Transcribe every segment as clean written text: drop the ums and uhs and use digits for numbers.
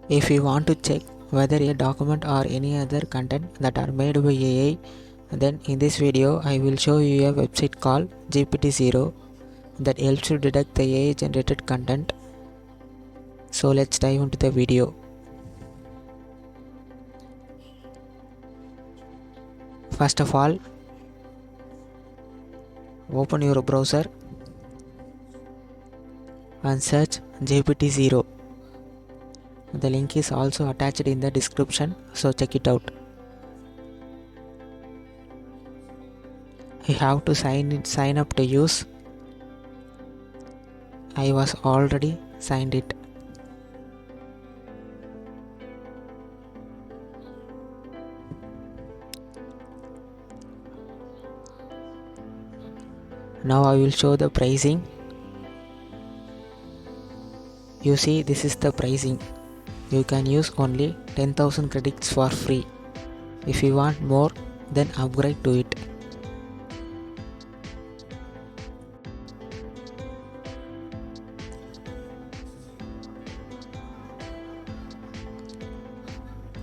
If you want to check whether a document or any other content that are made by AI, then in this video I will show you a website called gptzero that helps you detect the AI generated content. So let's dive into the video. First of all, open your browser and search gptzero. The link is also attached in the description, so check it out. You have to sign up to use. I was already signed it. Now I will show the pricing. You see, this is the pricing. You can use only 10,000 credits for free. If you want more, then upgrade to it.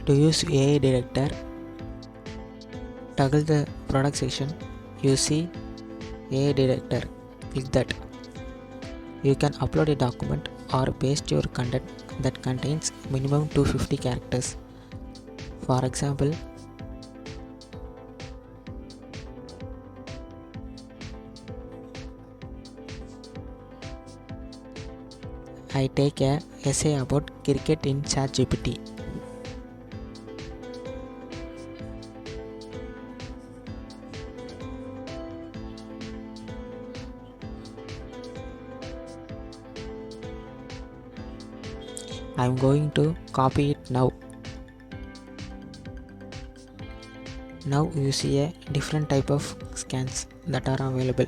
To use AI director, toggle the product section. You see AI director, click that. You can upload a document or paste your content that contains minimum 250 characters. For example, I take a essay about cricket in ChatGPT. I am going to copy it now. Now you see a different type of scans that are available.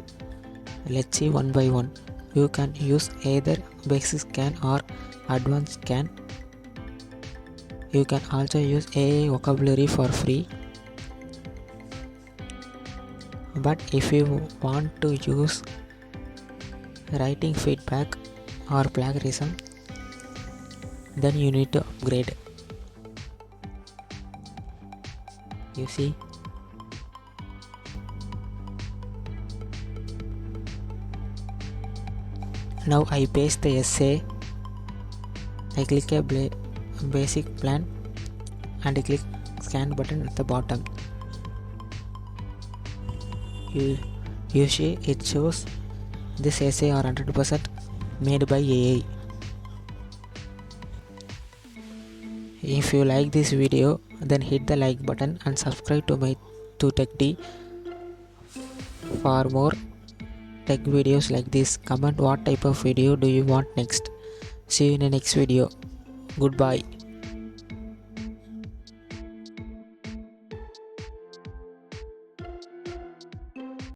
Let's see one by one. You can use either basic scan or advanced scan. You can also use AI vocabulary for free. But if you want to use writing feedback or plagiarism, then you need to upgrade. You see, now I paste the essay. I click a basic plan and I click scan button at the bottom. You see it shows this essay are 100% made by AI. If you like this video, then hit the like button and subscribe to my TechD for more tech videos like this. Comment what type of video do you want next. See you in the next video. Goodbye.